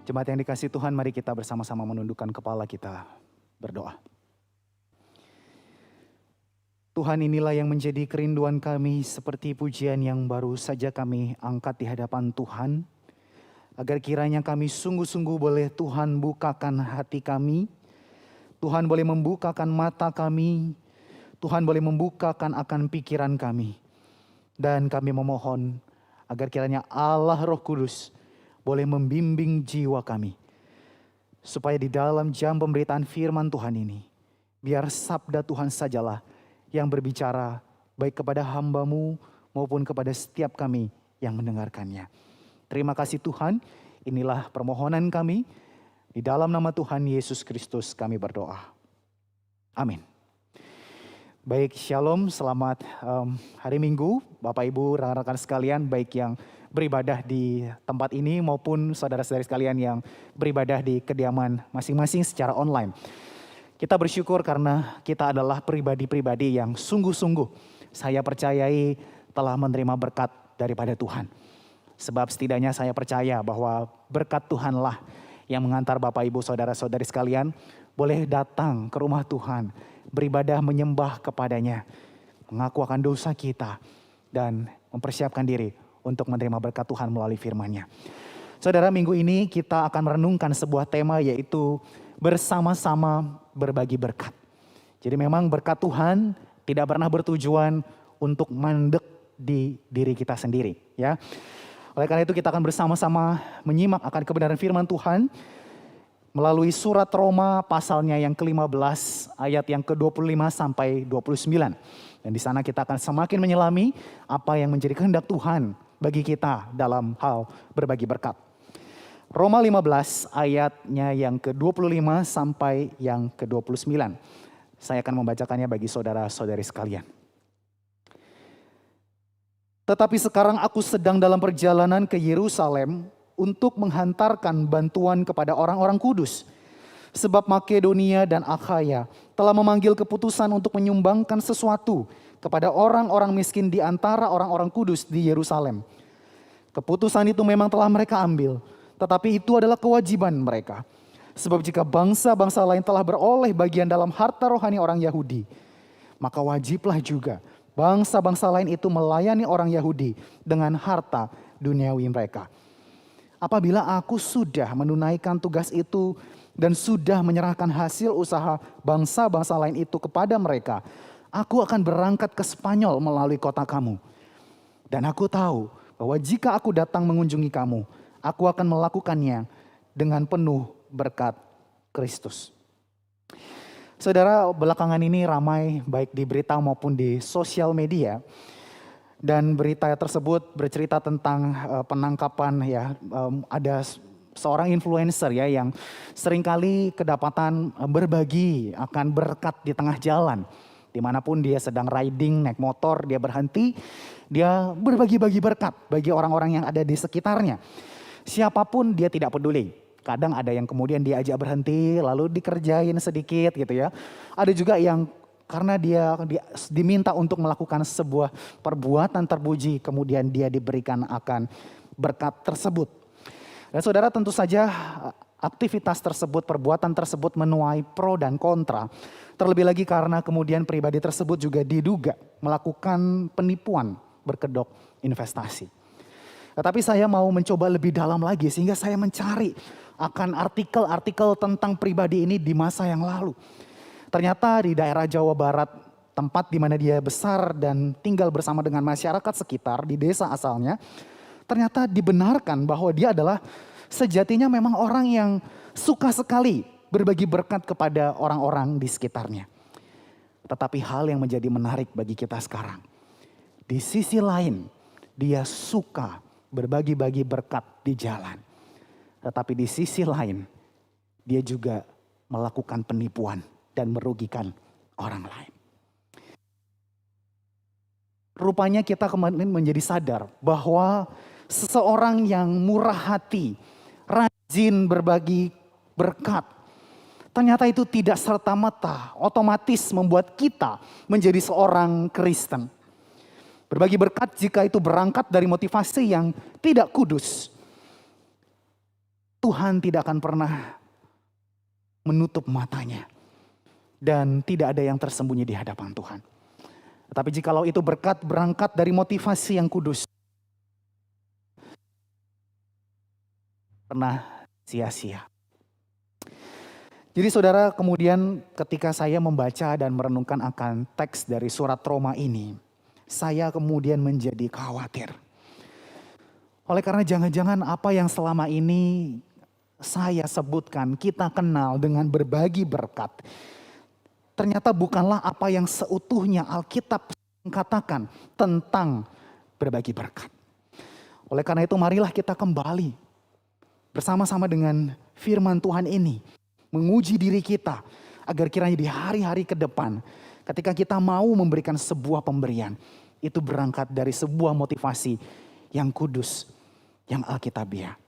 Jemaat yang dikasihi Tuhan, mari kita bersama-sama menundukkan kepala kita berdoa. Tuhan, inilah yang menjadi kerinduan kami seperti pujian yang baru saja kami angkat di hadapan Tuhan. Agar kiranya kami sungguh-sungguh boleh Tuhan bukakan hati kami. Tuhan boleh membukakan mata kami. Tuhan boleh membukakan akan pikiran kami. Dan kami memohon agar kiranya Allah Roh Kudus boleh membimbing jiwa kami. Supaya di dalam jam pemberitaan firman Tuhan ini, biar sabda Tuhan sajalah yang berbicara baik kepada hamba-Mu maupun kepada setiap kami yang mendengarkannya. Terima kasih Tuhan, inilah permohonan kami. Di dalam nama Tuhan Yesus Kristus kami berdoa. Amin. Baik, shalom, selamat hari Minggu Bapak Ibu, rekan-rekan sekalian, baik yang beribadah di tempat ini maupun saudara-saudari sekalian yang beribadah di kediaman masing-masing secara online. Kita bersyukur karena kita adalah pribadi-pribadi yang sungguh-sungguh saya percayai telah menerima berkat daripada Tuhan. Sebab setidaknya saya percaya bahwa berkat Tuhanlah yang mengantar Bapak Ibu saudara-saudari sekalian boleh datang ke rumah Tuhan, beribadah menyembah kepadanya, mengaku akan dosa kita dan mempersiapkan diri untuk menerima berkat Tuhan melalui firman-Nya. Saudara, minggu ini kita akan merenungkan sebuah tema yaitu bersama-sama berbagi berkat. Jadi memang berkat Tuhan tidak pernah bertujuan untuk mandek di diri kita sendiri, ya. Oleh karena itu kita akan bersama-sama menyimak akan kebenaran firman Tuhan melalui surat Roma pasalnya yang ke-15 ayat yang ke-25 sampai 29. Dan di sana kita akan semakin menyelami apa yang menjadi kehendak Tuhan bagi kita dalam hal berbagi berkat. Roma 15 ayatnya yang ke-25 sampai yang ke-29. Saya akan membacakannya bagi saudara-saudari sekalian. Tetapi sekarang aku sedang dalam perjalanan ke Yerusalem untuk menghantarkan bantuan kepada orang-orang kudus. Sebab Makedonia dan Akhaya telah memanggil keputusan untuk menyumbangkan sesuatu kepada orang-orang miskin di antara orang-orang kudus di Yerusalem. Keputusan itu memang telah mereka ambil, tetapi itu adalah kewajiban mereka. Sebab jika bangsa-bangsa lain telah beroleh bagian dalam harta rohani orang Yahudi, maka wajiblah juga bangsa-bangsa lain itu melayani orang Yahudi dengan harta duniawi mereka. Apabila aku sudah menunaikan tugas itu dan sudah menyerahkan hasil usaha bangsa-bangsa lain itu kepada mereka, aku akan berangkat ke Spanyol melalui kota kamu. Dan aku tahu bahwa jika aku datang mengunjungi kamu, aku akan melakukannya dengan penuh berkat Kristus. Saudara, belakangan ini ramai baik di berita maupun di sosial media. Dan berita tersebut bercerita tentang penangkapan ada seorang influencer yang seringkali kedapatan berbagi akan berkat di tengah jalan. Dimanapun dia sedang riding, naik motor, dia berhenti, dia berbagi-bagi berkat bagi orang-orang yang ada di sekitarnya. Siapapun dia tidak peduli. Kadang ada yang kemudian diajak berhenti lalu dikerjain sedikit gitu ya. Ada juga yang karena dia diminta untuk melakukan sebuah perbuatan terpuji, kemudian dia diberikan akan berkat tersebut. Dan saudara, tentu saja aktivitas tersebut, perbuatan tersebut menuai pro dan kontra. Terlebih lagi karena kemudian pribadi tersebut juga diduga melakukan penipuan berkedok investasi. Tetapi saya mau mencoba lebih dalam lagi sehingga saya mencari akan artikel-artikel tentang pribadi ini di masa yang lalu. Ternyata di daerah Jawa Barat, tempat di mana dia besar dan tinggal bersama dengan masyarakat sekitar di desa asalnya, ternyata dibenarkan bahwa dia adalah sejatinya memang orang yang suka sekali berbagi berkat kepada orang-orang di sekitarnya. Tetapi hal yang menjadi menarik bagi kita sekarang, di sisi lain dia suka berbagi-bagi berkat di jalan. Tetapi di sisi lain dia juga melakukan penipuan dan merugikan orang lain. Rupanya kita kemarin menjadi sadar bahwa seseorang yang murah hati, rajin berbagi berkat, ternyata itu tidak serta-merta otomatis membuat kita menjadi seorang Kristen. Berbagi berkat jika itu berangkat dari motivasi yang tidak kudus, Tuhan tidak akan pernah menutup matanya. Dan tidak ada yang tersembunyi di hadapan Tuhan. Tapi jikalau itu berkat berangkat dari motivasi yang kudus, pernah sia-sia. Jadi saudara, kemudian ketika saya membaca dan merenungkan akan teks dari surat Roma ini, saya kemudian menjadi khawatir. Oleh karena jangan-jangan apa yang selama ini saya sebutkan, kita kenal dengan berbagi berkat, ternyata bukanlah apa yang seutuhnya Alkitab katakan tentang berbagi berkat. Oleh karena itu marilah kita kembali bersama-sama dengan firman Tuhan ini, menguji diri kita agar kiranya di hari-hari ke depan ketika kita mau memberikan sebuah pemberian, itu berangkat dari sebuah motivasi yang kudus, yang alkitabiah.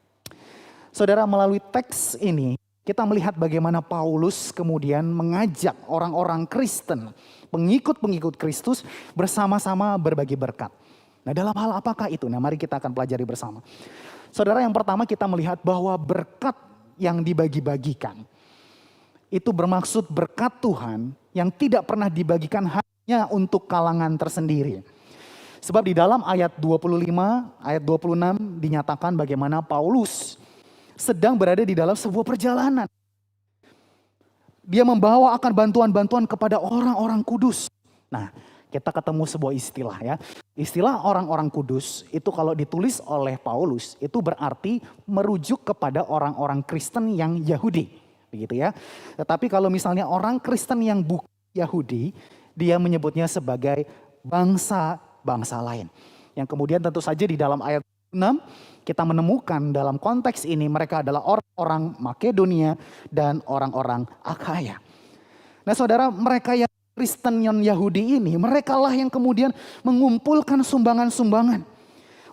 Saudara, melalui teks ini kita melihat bagaimana Paulus kemudian mengajak orang-orang Kristen, pengikut-pengikut Kristus bersama-sama berbagi berkat. Nah, dalam hal apakah itu? Nah, mari kita akan pelajari bersama. Saudara, yang pertama kita melihat bahwa berkat yang dibagi-bagikan itu bermaksud berkat Tuhan yang tidak pernah dibagikan hanya untuk kalangan tersendiri. Sebab di dalam ayat 25, ayat 26 dinyatakan bagaimana Paulus sedang berada di dalam sebuah perjalanan. Dia membawa akan bantuan-bantuan kepada orang-orang kudus. Nah, kita ketemu sebuah istilah ya. Istilah orang-orang kudus itu kalau ditulis oleh Paulus itu berarti merujuk kepada orang-orang Kristen yang Yahudi. Begitu ya. Tetapi kalau misalnya orang Kristen yang bukan Yahudi, dia menyebutnya sebagai bangsa-bangsa lain. Yang kemudian tentu saja di dalam ayat 6 kita menemukan dalam konteks ini mereka adalah orang-orang Makedonia dan orang-orang Akhaya. Nah saudara, mereka yang Kristen non Yahudi ini, merekalah yang kemudian mengumpulkan sumbangan-sumbangan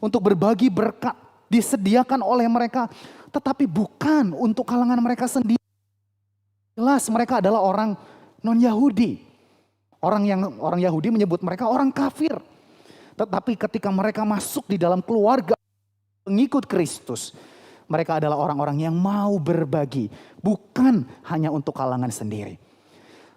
untuk berbagi berkat disediakan oleh mereka, tetapi bukan untuk kalangan mereka sendiri. Jelas mereka adalah orang non Yahudi. Orang Yahudi menyebut mereka orang kafir. Tetapi ketika mereka masuk di dalam keluarga pengikut Kristus, mereka adalah orang-orang yang mau berbagi, bukan hanya untuk kalangan sendiri.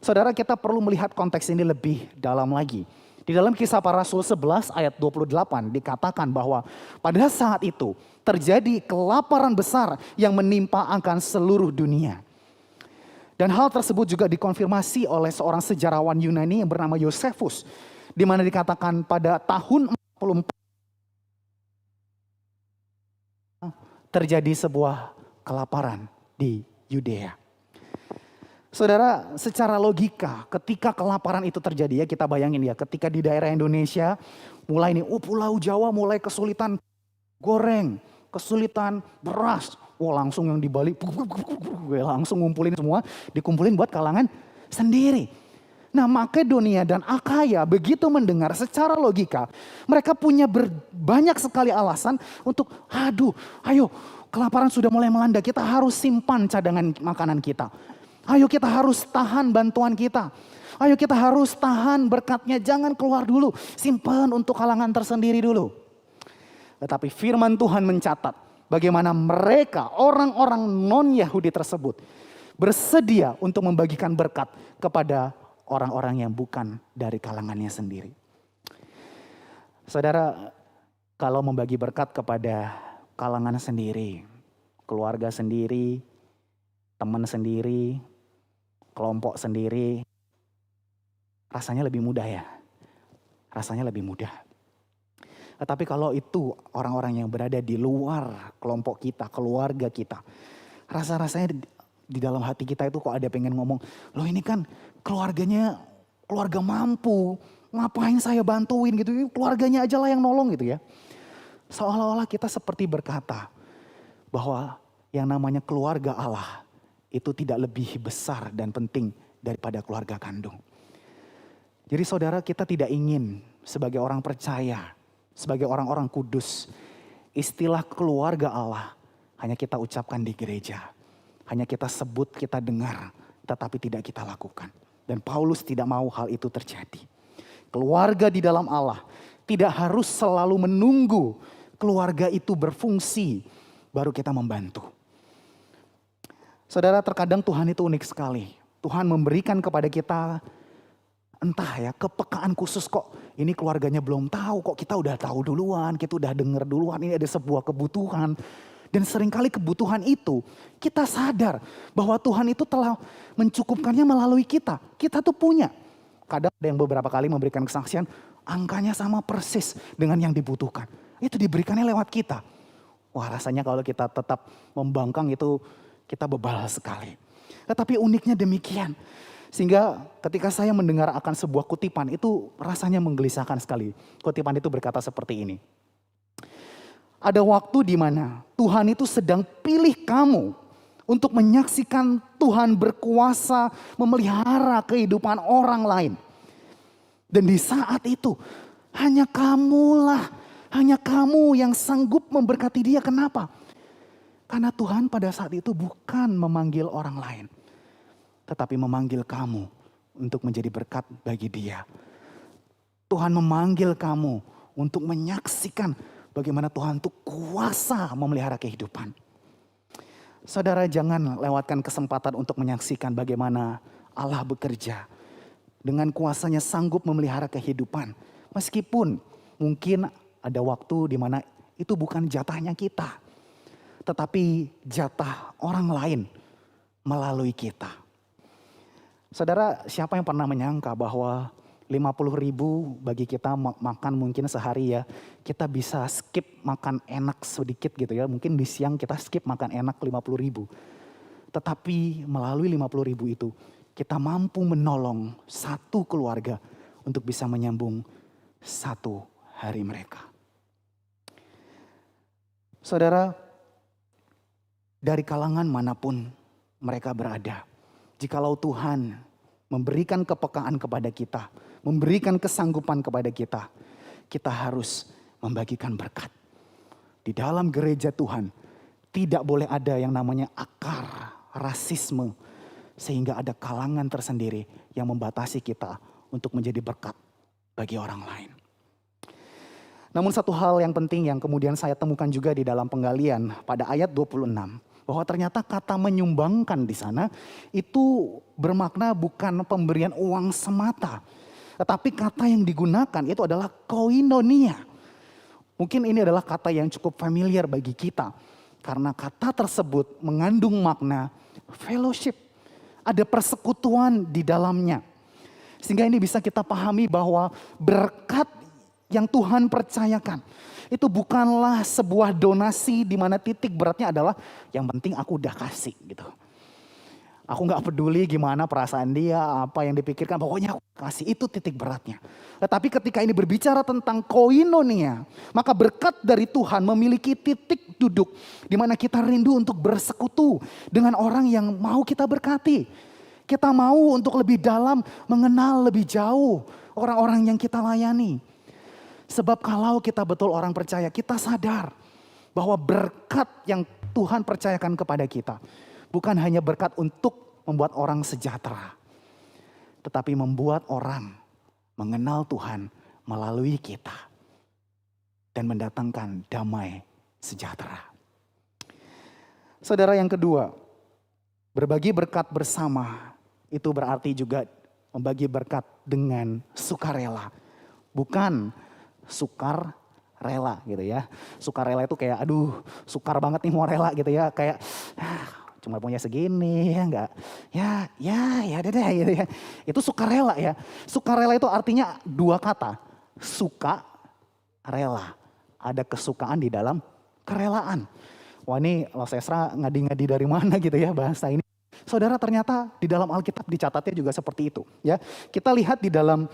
Saudara, kita perlu melihat konteks ini lebih dalam lagi. Di dalam Kisah Para Rasul 11 ayat 28 dikatakan bahwa pada saat itu terjadi kelaparan besar yang menimpa akan seluruh dunia. Dan hal tersebut juga dikonfirmasi oleh seorang sejarawan Yunani yang bernama Yosefus, di mana dikatakan pada tahun 44 terjadi sebuah kelaparan di Yudea. Saudara, secara logika ketika kelaparan itu terjadi ya, kita bayangin ya, ketika di daerah Indonesia mulai nih Pulau Jawa mulai kesulitan goreng, kesulitan beras. Langsung yang di Bali langsung ngumpulin semua, dikumpulin buat kalangan sendiri. Nah, Makedonia dan Akhaya begitu mendengar secara logika, mereka punya banyak sekali alasan untuk ayo kelaparan sudah mulai melanda, kita harus simpan cadangan makanan kita. Ayo kita harus tahan bantuan kita. Ayo kita harus tahan berkatnya, jangan keluar dulu, simpan untuk kalangan tersendiri dulu. Tetapi firman Tuhan mencatat bagaimana mereka orang-orang non-Yahudi tersebut bersedia untuk membagikan berkat kepada orang-orang yang bukan dari kalangannya sendiri. Saudara, kalau membagi berkat kepada kalangan sendiri, keluarga sendiri, teman sendiri, kelompok sendiri, rasanya lebih mudah ya. Rasanya lebih mudah. Tetapi kalau itu orang-orang yang berada di luar kelompok kita, keluarga kita, rasa-rasanya di dalam hati kita itu kok ada pengen ngomong, loh ini kan keluarganya keluarga mampu, ngapain saya bantuin gitu, keluarganya aja lah yang nolong gitu ya. Seolah-olah kita seperti berkata bahwa yang namanya keluarga Allah itu tidak lebih besar dan penting daripada keluarga kandung. Jadi saudara, kita tidak ingin sebagai orang percaya, sebagai orang-orang kudus, istilah keluarga Allah hanya kita ucapkan di gereja. Hanya kita sebut, kita dengar, tetapi tidak kita lakukan. Dan Paulus tidak mau hal itu terjadi. Keluarga di dalam Allah tidak harus selalu menunggu keluarga itu berfungsi, baru kita membantu. Saudara, terkadang Tuhan itu unik sekali. Tuhan memberikan kepada kita entah ya kepekaan khusus kok. Ini keluarganya belum tahu kok kita udah tahu duluan, kita udah dengar duluan. Ini ada sebuah kebutuhan. Dan seringkali kebutuhan itu kita sadar bahwa Tuhan itu telah mencukupkannya melalui kita. Kita tuh punya. Kadang ada yang beberapa kali memberikan kesaksian, angkanya sama persis dengan yang dibutuhkan. Itu diberikannya lewat kita. Wah, rasanya kalau kita tetap membangkang itu kita bebal sekali. Tetapi uniknya demikian. Sehingga ketika saya mendengar akan sebuah kutipan itu rasanya menggelisahkan sekali. Kutipan itu berkata seperti ini. Ada waktu di mana Tuhan itu sedang pilih kamu untuk menyaksikan Tuhan berkuasa memelihara kehidupan orang lain. Dan di saat itu hanya kamu yang sanggup memberkati dia. Kenapa? Karena Tuhan pada saat itu bukan memanggil orang lain. Tetapi memanggil kamu untuk menjadi berkat bagi dia. Tuhan memanggil kamu untuk menyaksikan bagaimana Tuhan itu kuasa memelihara kehidupan. Saudara, jangan lewatkan kesempatan untuk menyaksikan bagaimana Allah bekerja. Dengan kuasanya sanggup memelihara kehidupan. Meskipun mungkin ada waktu di mana itu bukan jatahnya kita. Tetapi jatah orang lain melalui kita. Saudara, siapa yang pernah menyangka bahwa 50.000 bagi kita makan mungkin sehari ya. Kita bisa skip makan enak sedikit gitu ya. Mungkin di siang kita skip makan enak 50.000. Tetapi melalui 50.000 itu kita mampu menolong satu keluarga untuk bisa menyambung satu hari mereka. Saudara, dari kalangan manapun mereka berada, jikalau Tuhan memberikan kepekaan kepada kita, memberikan kesanggupan kepada kita, kita harus membagikan berkat. Di dalam gereja Tuhan tidak boleh ada yang namanya akar rasisme, sehingga ada kalangan tersendiri yang membatasi kita untuk menjadi berkat bagi orang lain. Namun satu hal yang penting yang kemudian saya temukan juga di dalam penggalian pada ayat 26. Bahwa ternyata kata menyumbangkan di sana itu bermakna bukan pemberian uang semata. Tetapi kata yang digunakan itu adalah koinonia. Mungkin ini adalah kata yang cukup familiar bagi kita. Karena kata tersebut mengandung makna fellowship. Ada persekutuan di dalamnya. Sehingga ini bisa kita pahami bahwa berkat yang Tuhan percayakan itu bukanlah sebuah donasi di mana titik beratnya adalah yang penting aku udah kasih gitu. Aku gak peduli gimana perasaan dia, apa yang dipikirkan, pokoknya aku kasih, itu titik beratnya. Tetapi ketika ini berbicara tentang koinonia, maka berkat dari Tuhan memiliki titik duduk di mana kita rindu untuk bersekutu dengan orang yang mau kita berkati. Kita mau untuk lebih dalam mengenal lebih jauh orang-orang yang kita layani. Sebab kalau kita betul orang percaya, kita sadar bahwa berkat yang Tuhan percayakan kepada kita bukan hanya berkat untuk membuat orang sejahtera, tetapi membuat orang mengenal Tuhan melalui kita dan mendatangkan damai sejahtera. Saudara, yang kedua, berbagi berkat bersama itu berarti juga membagi berkat dengan sukarela, bukan sukar rela gitu ya. Sukarela itu kayak aduh sukar banget nih mau rela gitu ya. Kayak cuma punya segini ya enggak. Ya deh gitu ya. Itu sukarela ya. Sukarela itu artinya dua kata. Suka, rela. Ada kesukaan di dalam kerelaan. Wah ini Los Esra ngadi-ngadi dari mana gitu ya bahasa ini. Saudara, ternyata di dalam Alkitab dicatatnya juga seperti itu ya. Kita lihat di dalam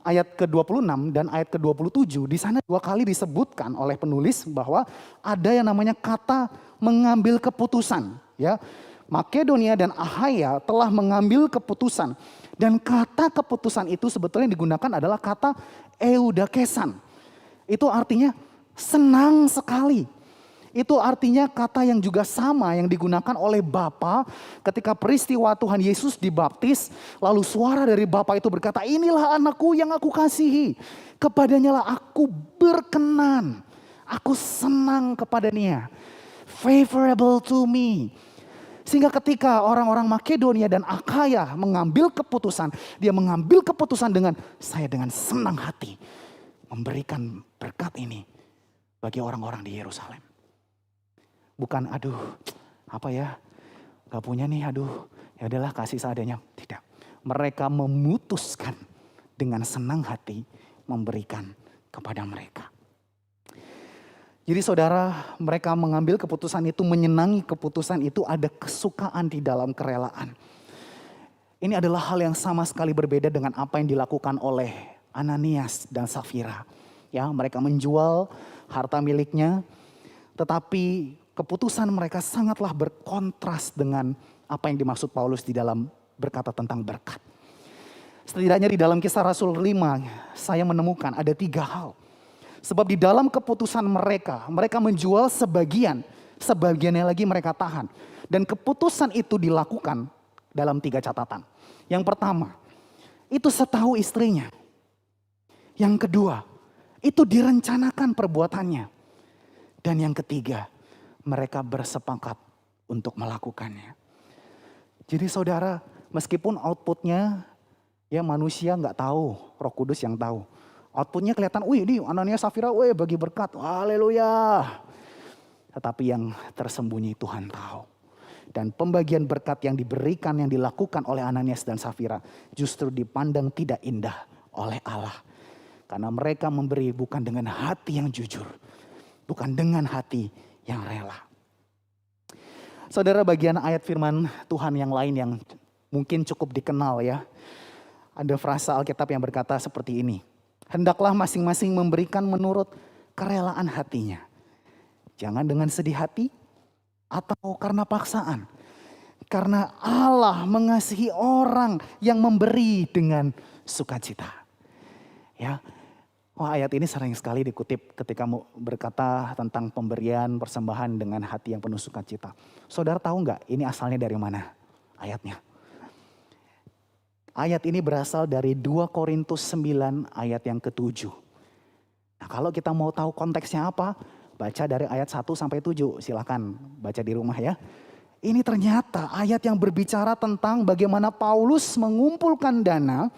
ayat ke-26 dan ayat ke-27, di sana dua kali disebutkan oleh penulis bahwa ada yang namanya kata mengambil keputusan. Ya, Makedonia dan Achaia telah mengambil keputusan. Dan kata keputusan itu sebetulnya digunakan adalah kata eudakesan. Itu artinya senang sekali. Itu artinya kata yang juga sama yang digunakan oleh Bapa ketika peristiwa Tuhan Yesus dibaptis. Lalu suara dari Bapa itu berkata, inilah anakku yang aku kasihi. Kepadanya lah aku berkenan. Aku senang kepadanya. Favorable to me. Sehingga ketika orang-orang Makedonia dan Akhaya mengambil keputusan, dia mengambil keputusan saya dengan senang hati memberikan berkat ini bagi orang-orang di Yerusalem. Bukan gak punya nih, ya udahlah kasih seadanya. Tidak, mereka memutuskan dengan senang hati memberikan kepada mereka. Jadi saudara, mereka mengambil keputusan itu, menyenangi keputusan itu, ada kesukaan di dalam kerelaan. Ini adalah hal yang sama sekali berbeda dengan apa yang dilakukan oleh Ananias dan Safira. Ya, mereka menjual harta miliknya, tetapi keputusan mereka sangatlah berkontras dengan apa yang dimaksud Paulus di dalam berkata tentang berkat. Setidaknya di dalam Kisah Rasul 5, saya menemukan ada 3 hal. Sebab di dalam keputusan mereka menjual sebagiannya lagi mereka tahan. Dan keputusan itu dilakukan dalam 3 catatan. Yang pertama, itu setahu istrinya. Yang kedua, itu direncanakan perbuatannya. Dan yang ketiga, mereka bersepakat untuk melakukannya. Jadi saudara, meskipun outputnya ya manusia nggak tahu, Roh Kudus yang tahu. Outputnya kelihatan, ini Ananias Safira, bagi berkat, haleluya. Tetapi yang tersembunyi Tuhan tahu. Dan pembagian berkat yang diberikan, yang dilakukan oleh Ananias dan Safira justru dipandang tidak indah oleh Allah. Karena mereka memberi bukan dengan hati yang jujur, bukan dengan hati yang rela. Saudara, bagian ayat firman Tuhan yang lain yang mungkin cukup dikenal ya. Ada frasa Alkitab yang berkata seperti ini. Hendaklah masing-masing memberikan menurut kerelaan hatinya. Jangan dengan sedih hati atau karena paksaan. Karena Allah mengasihi orang yang memberi dengan sukacita. Ya. Ayat ini sering sekali dikutip ketika mau berkata tentang pemberian persembahan dengan hati yang penuh sukacita. Saudara tahu nggak ini asalnya dari mana ayatnya? Ayat ini berasal dari 2 Korintus 9 ayat yang ke-7. Nah, kalau kita mau tahu konteksnya apa, baca dari ayat 1 sampai 7. Silakan baca di rumah ya. Ini ternyata ayat yang berbicara tentang bagaimana Paulus mengumpulkan dana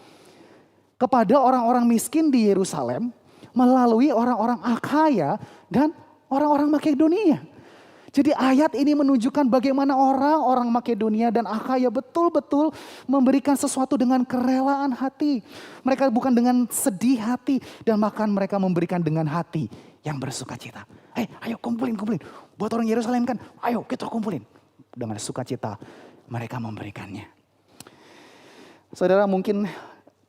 kepada orang-orang miskin di Yerusalem melalui orang-orang Akhaya dan orang-orang Makedonia. Jadi ayat ini menunjukkan bagaimana orang-orang Makedonia dan Akhaya betul-betul memberikan sesuatu dengan kerelaan hati. Mereka bukan dengan sedih hati, dan bahkan mereka memberikan dengan hati yang bersukacita. Ayo kumpulin. Buat orang Yerusalem kan, ayo kita kumpulin. Dengan sukacita mereka memberikannya. Saudara, mungkin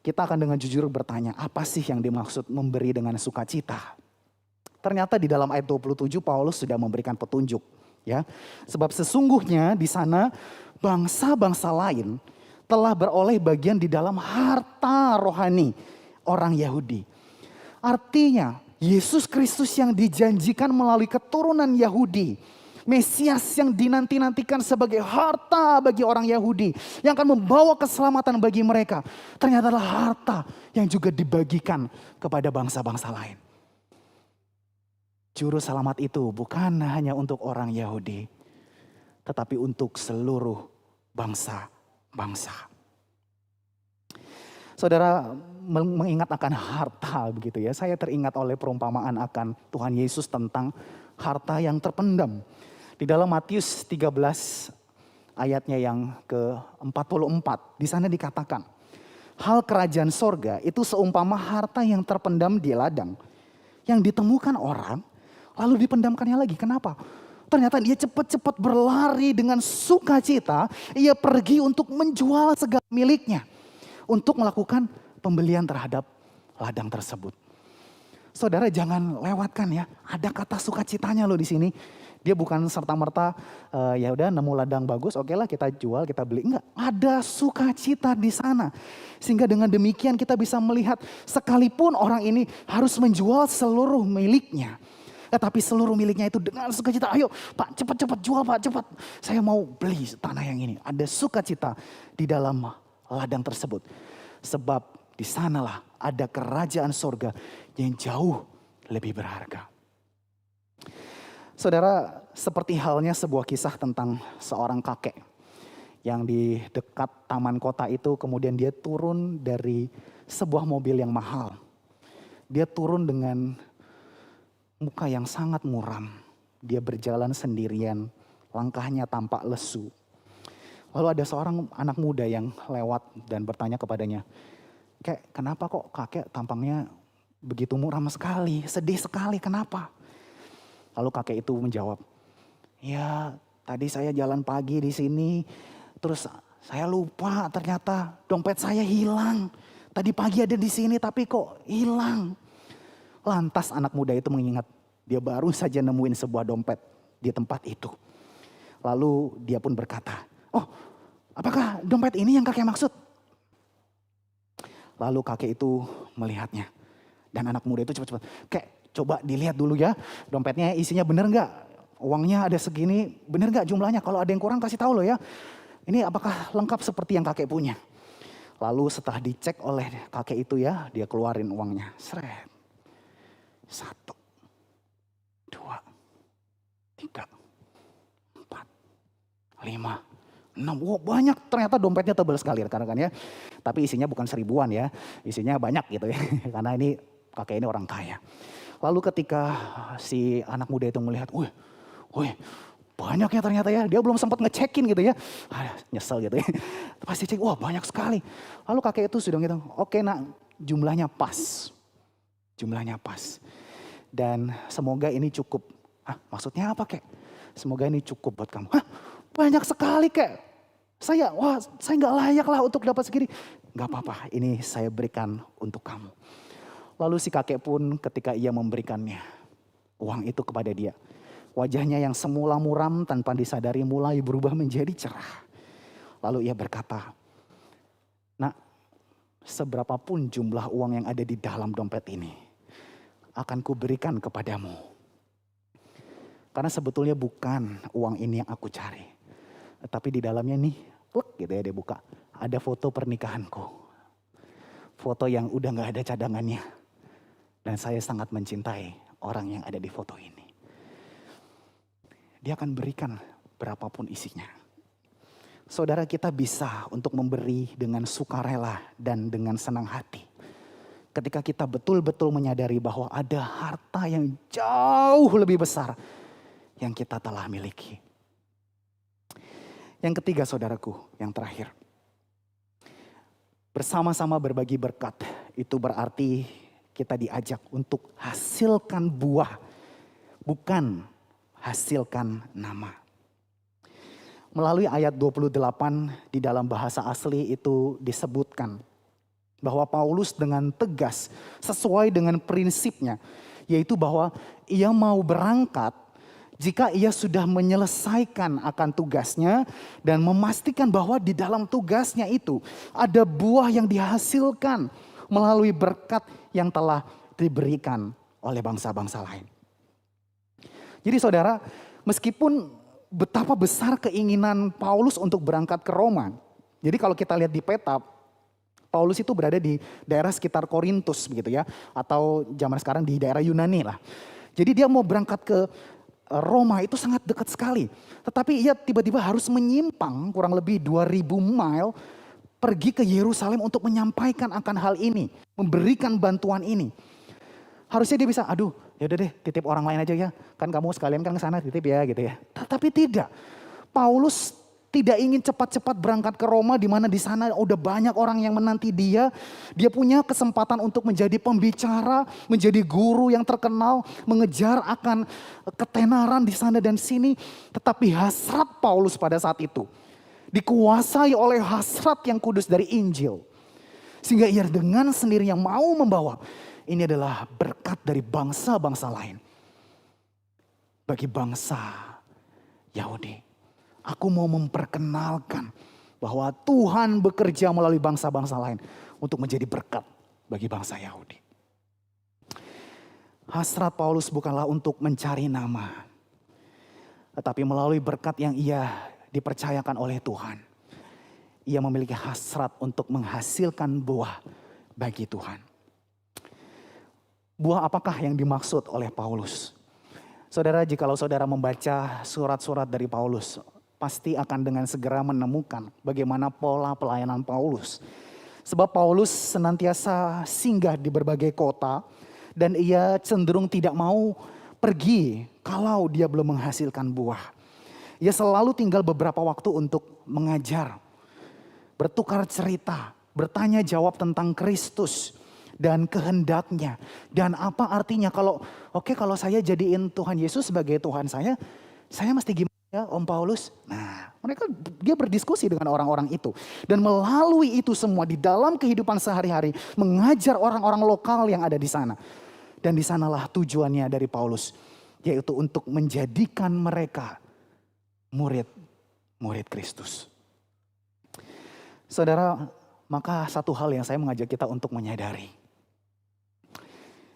kita akan dengan jujur bertanya, apa sih yang dimaksud memberi dengan sukacita? Ternyata di dalam ayat 27 Paulus sudah memberikan petunjuk, ya. Sebab sesungguhnya di sana bangsa-bangsa lain telah beroleh bagian di dalam harta rohani orang Yahudi. Artinya Yesus Kristus yang dijanjikan melalui keturunan Yahudi, Mesias yang dinanti-nantikan sebagai harta bagi orang Yahudi, yang akan membawa keselamatan bagi mereka, ternyata adalah harta yang juga dibagikan kepada bangsa-bangsa lain. Juru selamat itu bukan hanya untuk orang Yahudi, tetapi untuk seluruh bangsa-bangsa. Saudara, mengingat akan harta begitu ya, saya teringat oleh perumpamaan akan Tuhan Yesus tentang harta yang terpendam. Di dalam Matius 13 ayatnya yang ke-44, di sana dikatakan, hal kerajaan sorga itu seumpama harta yang terpendam di ladang, yang ditemukan orang, lalu dipendamkannya lagi. Kenapa? Ternyata dia cepat-cepat berlari dengan sukacita, ia pergi untuk menjual segala miliknya, untuk melakukan pembelian terhadap ladang tersebut. Saudara jangan lewatkan ya, ada kata sukacitanya loh di sini. Dia bukan serta-merta ya udah nemu ladang bagus, oke lah kita jual, kita beli. Enggak, ada sukacita di sana. Sehingga dengan demikian kita bisa melihat sekalipun orang ini harus menjual seluruh miliknya. Tetapi seluruh miliknya itu dengan sukacita. Ayo Pak, cepat-cepat jual Pak, cepat. Saya mau beli tanah yang ini. Ada sukacita di dalam ladang tersebut. Sebab di sanalah ada kerajaan sorga yang jauh lebih berharga. Saudara, seperti halnya sebuah kisah tentang seorang kakek. yang di dekat taman kota itu, kemudian dia turun dari sebuah mobil yang mahal. Dia turun dengan muka yang sangat muram. Dia berjalan sendirian, langkahnya tampak lesu. Lalu ada seorang anak muda yang lewat dan bertanya kepadanya, "Kek, kenapa kok kakek tampangnya begitu muram sekali, sedih sekali, kenapa?" Lalu kakek itu menjawab, "Ya, tadi saya jalan pagi di sini, terus saya lupa ternyata dompet saya hilang. Tadi pagi ada di sini tapi kok hilang." Lantas anak muda itu mengingat dia baru saja nemuin sebuah dompet di tempat itu. Lalu dia pun berkata, "Oh, apakah dompet ini yang kakek maksud?" Lalu kakek itu melihatnya. Dan anak muda itu cepat-cepat, "Kek, coba dilihat dulu ya, dompetnya isinya bener nggak? Uangnya ada segini, bener nggak jumlahnya? Kalau ada yang kurang kasih tahu loh ya. Ini apakah lengkap seperti yang kakek punya?" Lalu setelah dicek oleh kakek itu ya, dia keluarin uangnya. Seret. 1, 2, 3, 4, 5, 6. Wow, banyak, ternyata dompetnya tebal sekali rekan-rekan ya. Tapi isinya bukan seribuan ya, isinya banyak gitu ya. Karena ini kakek ini orang kaya. Lalu ketika si anak muda itu melihat, wih banyak ya ternyata ya. Dia belum sempat ngecekin gitu ya. Nyesel gitu ya. Pasti cek, wah banyak sekali. Lalu kakek itu sudah gitu, "Oke nak, jumlahnya pas. Jumlahnya pas. Dan semoga ini cukup." "Hah, maksudnya apa kek?" "Semoga ini cukup buat kamu." "Hah, banyak sekali kek. Saya nggak layak lah untuk dapat segini." "Nggak apa-apa, ini saya berikan untuk kamu." Lalu si kakek pun ketika ia memberikannya uang itu kepada dia, wajahnya yang semula muram tanpa disadari mulai berubah menjadi cerah. Lalu ia berkata, "Nak, seberapapun jumlah uang yang ada di dalam dompet ini akan kuberikan kepadamu. Karena sebetulnya bukan uang ini yang aku cari. Tapi di dalamnya nih, klek gitu ya dia buka. Ada foto pernikahanku. Foto yang udah gak ada cadangannya. Dan saya sangat mencintai orang yang ada di foto ini." Dia akan berikan berapapun isinya. Saudara, kita bisa untuk memberi dengan sukarela dan dengan senang hati. Ketika kita betul-betul menyadari bahwa ada harta yang jauh lebih besar yang kita telah miliki. Yang ketiga saudaraku, yang terakhir. Bersama-sama berbagi berkat itu berarti kita diajak untuk hasilkan buah, bukan hasilkan nama. Melalui ayat 28 di dalam bahasa asli itu disebutkan bahwa Paulus dengan tegas sesuai dengan prinsipnya, yaitu bahwa ia mau berangkat jika ia sudah menyelesaikan akan tugasnya dan memastikan bahwa di dalam tugasnya itu ada buah yang dihasilkan melalui berkat yang telah diberikan oleh bangsa-bangsa lain. Jadi saudara, meskipun betapa besar keinginan Paulus untuk berangkat ke Roma. Jadi kalau kita lihat di peta, Paulus itu berada di daerah sekitar Korintus begitu ya. Atau zaman sekarang di daerah Yunani lah. Jadi dia mau berangkat ke Roma itu sangat dekat sekali. Tetapi ia tiba-tiba harus menyimpang kurang lebih 2000 mile pergi ke Yerusalem untuk menyampaikan akan hal ini. Memberikan bantuan ini. Harusnya dia bisa, aduh yaudah deh titip orang lain aja ya. Kan kamu sekalian kan ke sana titip ya gitu ya. Tapi tidak. Paulus tidak ingin cepat-cepat berangkat ke Roma di mana di sana udah banyak orang yang menanti dia. Dia punya kesempatan untuk menjadi pembicara, menjadi guru yang terkenal, mengejar akan ketenaran di sana dan sini. Tetapi hasrat Paulus pada saat itu dikuasai oleh hasrat yang kudus dari Injil. Sehingga ia dengan sendirinya mau membawa. Ini adalah berkat dari bangsa-bangsa lain. Bagi bangsa Yahudi. Aku mau memperkenalkan bahwa Tuhan bekerja melalui bangsa-bangsa lain untuk menjadi berkat bagi bangsa Yahudi. Hasrat Paulus bukanlah untuk mencari nama, tetapi melalui berkat yang ia dipercayakan oleh Tuhan. Ia memiliki hasrat untuk menghasilkan buah bagi Tuhan. Buah apakah yang dimaksud oleh Paulus? Saudara, jikalau saudara membaca surat-surat dari Paulus, pasti akan dengan segera menemukan bagaimana pola pelayanan Paulus. Sebab Paulus senantiasa singgah di berbagai kota dan ia cenderung tidak mau pergi kalau dia belum menghasilkan buah. Ia selalu tinggal beberapa waktu untuk mengajar, bertukar cerita, bertanya jawab tentang Kristus dan kehendaknya. Dan apa artinya kalau saya jadiin Tuhan Yesus sebagai Tuhan saya mesti gimana ya Om Paulus? Nah, dia berdiskusi dengan orang-orang itu. Dan melalui itu semua di dalam kehidupan sehari-hari mengajar orang-orang lokal yang ada di sana. Dan di sanalah tujuannya dari Paulus, yaitu untuk menjadikan mereka murid Kristus. Saudara, maka satu hal yang saya mengajak kita untuk menyadari,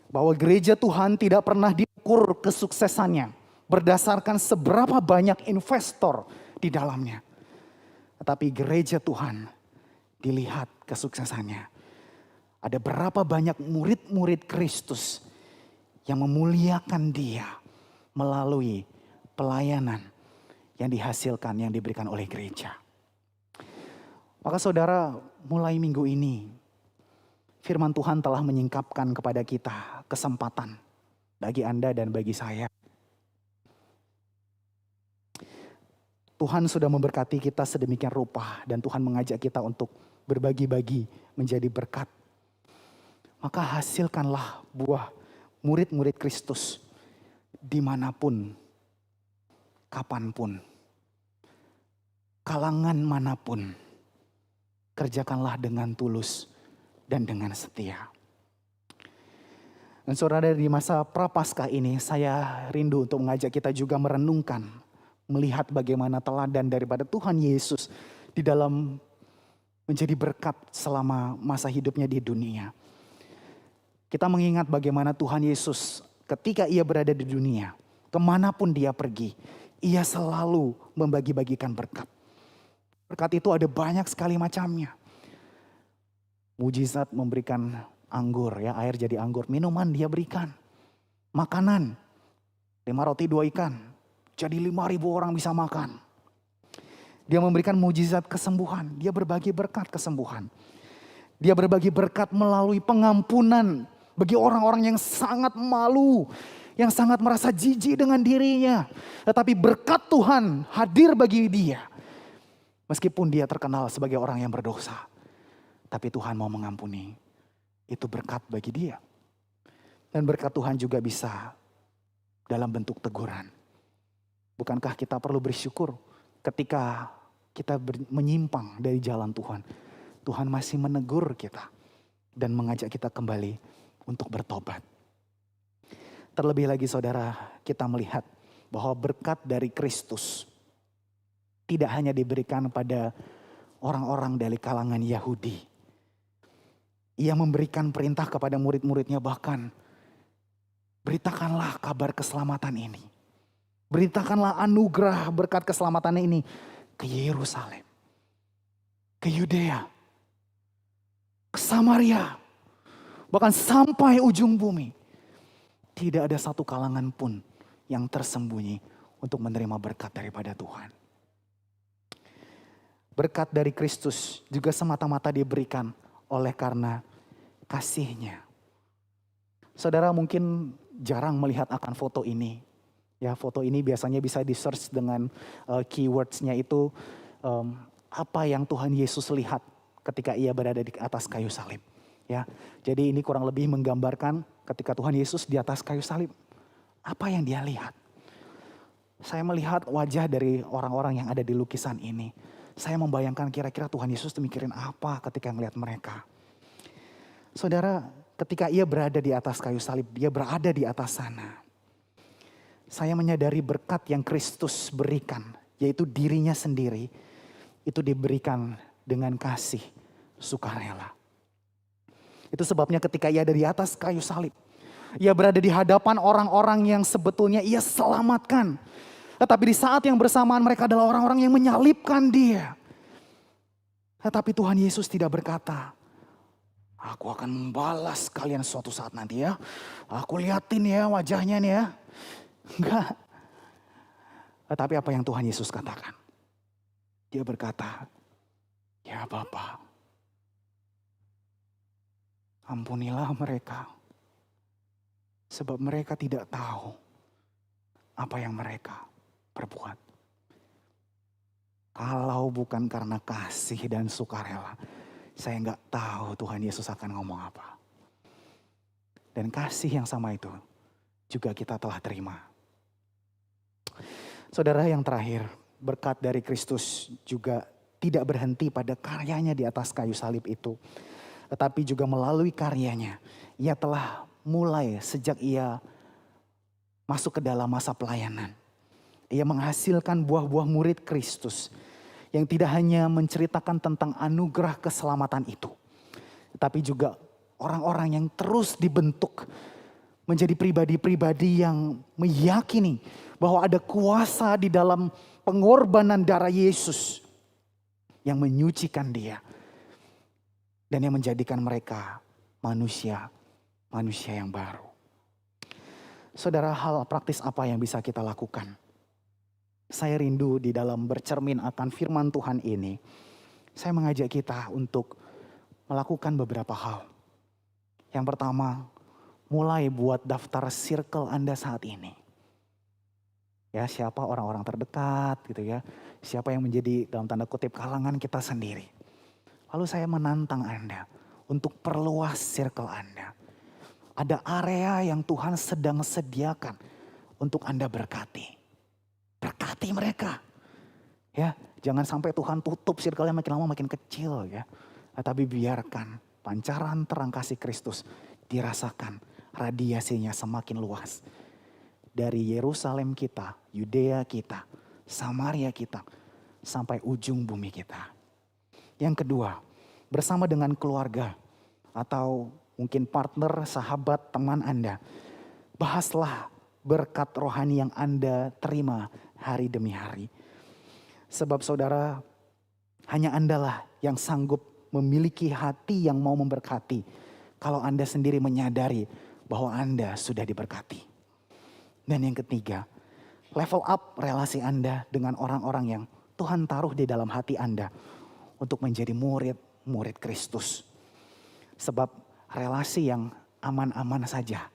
bahwa gereja Tuhan tidak pernah diukur kesuksesannya berdasarkan seberapa banyak investor di dalamnya. Tetapi gereja Tuhan dilihat kesuksesannya. Ada berapa banyak murid-murid Kristus yang memuliakan Dia melalui pelayanan yang dihasilkan, yang diberikan oleh gereja. Maka saudara, mulai minggu ini firman Tuhan telah menyingkapkan kepada kita kesempatan bagi Anda dan bagi saya. Tuhan sudah memberkati kita sedemikian rupa dan Tuhan mengajak kita untuk berbagi-bagi menjadi berkat. Maka hasilkanlah buah murid-murid Kristus dimanapun, kapanpun, kalangan manapun. Kerjakanlah dengan tulus dan dengan setia. Dan saudara, di masa Prapaskah ini saya rindu untuk mengajak kita juga merenungkan, melihat bagaimana teladan daripada Tuhan Yesus di dalam menjadi berkat selama masa hidupnya di dunia. Kita mengingat bagaimana Tuhan Yesus ketika ia berada di dunia, kemanapun dia pergi, ia selalu membagi-bagikan berkat. Berkat itu ada banyak sekali macamnya. Mujizat memberikan anggur, ya, air jadi anggur. Minuman dia berikan. Makanan, 5 roti 2 ikan. Jadi 5.000 orang bisa makan. Dia memberikan mujizat kesembuhan. Dia berbagi berkat kesembuhan. Dia berbagi berkat melalui pengampunan bagi orang-orang yang sangat malu, yang sangat merasa jijik dengan dirinya. Tetapi berkat Tuhan hadir bagi dia. Meskipun dia terkenal sebagai orang yang berdosa. Tapi Tuhan mau mengampuni. Itu berkat bagi dia. Dan berkat Tuhan juga bisa dalam bentuk teguran. Bukankah kita perlu bersyukur ketika kita menyimpang dari jalan Tuhan. Tuhan masih menegur kita dan mengajak kita kembali untuk bertobat. Terlebih lagi saudara, kita melihat bahwa berkat dari Kristus tidak hanya diberikan pada orang-orang dari kalangan Yahudi. Ia memberikan perintah kepada murid-muridnya, bahkan beritakanlah kabar keselamatan ini. Beritakanlah anugerah berkat keselamatan ini ke Yerusalem, ke Yudea, ke Samaria, bahkan sampai ujung bumi. Tidak ada satu kalangan pun yang tersembunyi untuk menerima berkat daripada Tuhan. Berkat dari Kristus juga semata-mata diberikan oleh karena kasih-Nya. Saudara mungkin jarang melihat akan foto ini. Ya, foto ini biasanya bisa di-search dengan keywords-nya itu apa yang Tuhan Yesus lihat ketika ia berada di atas kayu salib. Ya, jadi ini kurang lebih menggambarkan ketika Tuhan Yesus di atas kayu salib. Apa yang dia lihat? Saya melihat wajah dari orang-orang yang ada di lukisan ini. Saya membayangkan kira-kira Tuhan Yesus mikirin apa ketika melihat mereka. Saudara, ketika ia berada di atas kayu salib, dia berada di atas sana. Saya menyadari berkat yang Kristus berikan, yaitu dirinya sendiri, itu diberikan dengan kasih sukarela. Itu sebabnya ketika ia ada di atas kayu salib, ia berada di hadapan orang-orang yang sebetulnya ia selamatkan. Tetapi di saat yang bersamaan mereka adalah orang-orang yang menyalibkan dia. Tetapi Tuhan Yesus tidak berkata, aku akan membalas kalian suatu saat nanti ya. Aku liatin ya wajahnya nih ya. Enggak. Tetapi apa yang Tuhan Yesus katakan? Dia berkata, "Ya Bapa, ampunilah mereka, sebab mereka tidak tahu apa yang mereka perbuat." Kalau bukan karena kasih dan sukarela, saya nggak tahu Tuhan Yesus akan ngomong apa. Dan kasih yang sama itu juga kita telah terima. Saudara, yang terakhir, berkat dari Kristus juga tidak berhenti pada karyanya di atas kayu salib itu. Tetapi juga melalui karyanya, ia telah mulai sejak ia masuk ke dalam masa pelayanan. Ia menghasilkan buah-buah murid Kristus yang tidak hanya menceritakan tentang anugerah keselamatan itu, tapi juga orang-orang yang terus dibentuk menjadi pribadi-pribadi yang meyakini bahwa ada kuasa di dalam pengorbanan darah Yesus yang menyucikan dia dan yang menjadikan mereka manusia yang baru. Saudara, hal praktis apa yang bisa kita lakukan? Saya rindu di dalam bercermin akan firman Tuhan ini, saya mengajak kita untuk melakukan beberapa hal. Yang pertama, mulai buat daftar circle Anda saat ini. Ya, siapa orang-orang terdekat gitu ya. Siapa yang menjadi dalam tanda kutip kalangan kita sendiri. Lalu saya menantang Anda untuk perluas circle Anda. Ada area yang Tuhan sedang sediakan untuk Anda berkati. Berkati mereka. Ya, jangan sampai Tuhan tutup circle-nya makin lama makin kecil ya. Tapi biarkan pancaran terang kasih Kristus dirasakan, radiasinya semakin luas. Dari Yerusalem kita, Yudea kita, Samaria kita, sampai ujung bumi kita. Yang kedua, bersama dengan keluarga atau mungkin partner, sahabat, teman Anda, bahaslah berkat rohani yang Anda terima hari demi hari. Sebab saudara, hanya Andalah yang sanggup memiliki hati yang mau memberkati. Kalau Anda sendiri menyadari bahwa Anda sudah diberkati. Dan yang ketiga, level up relasi Anda dengan orang-orang yang Tuhan taruh di dalam hati Anda untuk menjadi murid Kristus. Sebab relasi yang aman-aman saja,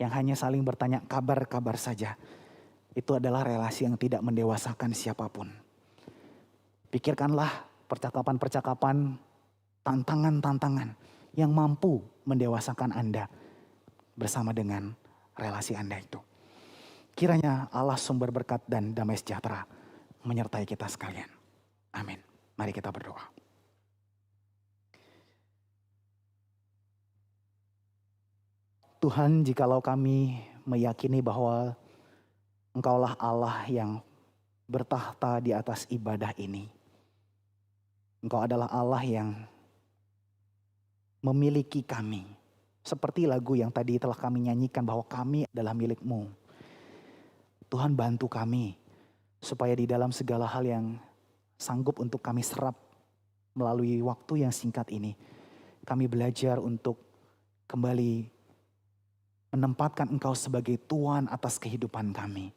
yang hanya saling bertanya kabar-kabar saja, itu adalah relasi yang tidak mendewasakan siapapun. Pikirkanlah percakapan-percakapan, tantangan-tantangan yang mampu mendewasakan Anda bersama dengan relasi Anda itu. Kiranya Allah sumber berkat dan damai sejahtera menyertai kita sekalian. Amin. Mari kita berdoa. Tuhan, jikalau kami meyakini bahwa Engkaulah Allah yang bertahta di atas ibadah ini. Engkau adalah Allah yang memiliki kami. Seperti lagu yang tadi telah kami nyanyikan bahwa kami adalah milik-Mu. Tuhan, bantu kami supaya di dalam segala hal yang sanggup untuk kami serap melalui waktu yang singkat ini, kami belajar untuk kembali menempatkan Engkau sebagai Tuhan atas kehidupan kami.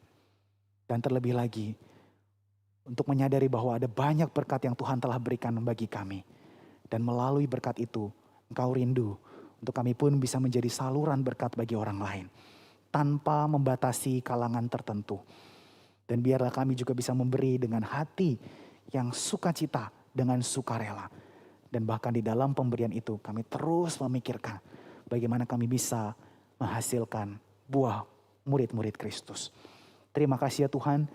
Dan terlebih lagi untuk menyadari bahwa ada banyak berkat yang Tuhan telah berikan bagi kami. Dan melalui berkat itu Engkau rindu untuk kami pun bisa menjadi saluran berkat bagi orang lain. Tanpa membatasi kalangan tertentu. Dan biarlah kami juga bisa memberi dengan hati yang sukacita dengan sukarela. Dan bahkan di dalam pemberian itu kami terus memikirkan bagaimana kami bisa menghasilkan buah murid-murid Kristus. Terima kasih ya Tuhan,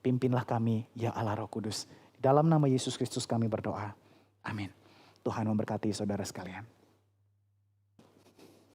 pimpinlah kami ya Allah Roh Kudus. Dalam nama Yesus Kristus kami berdoa. Amin. Tuhan memberkati saudara sekalian.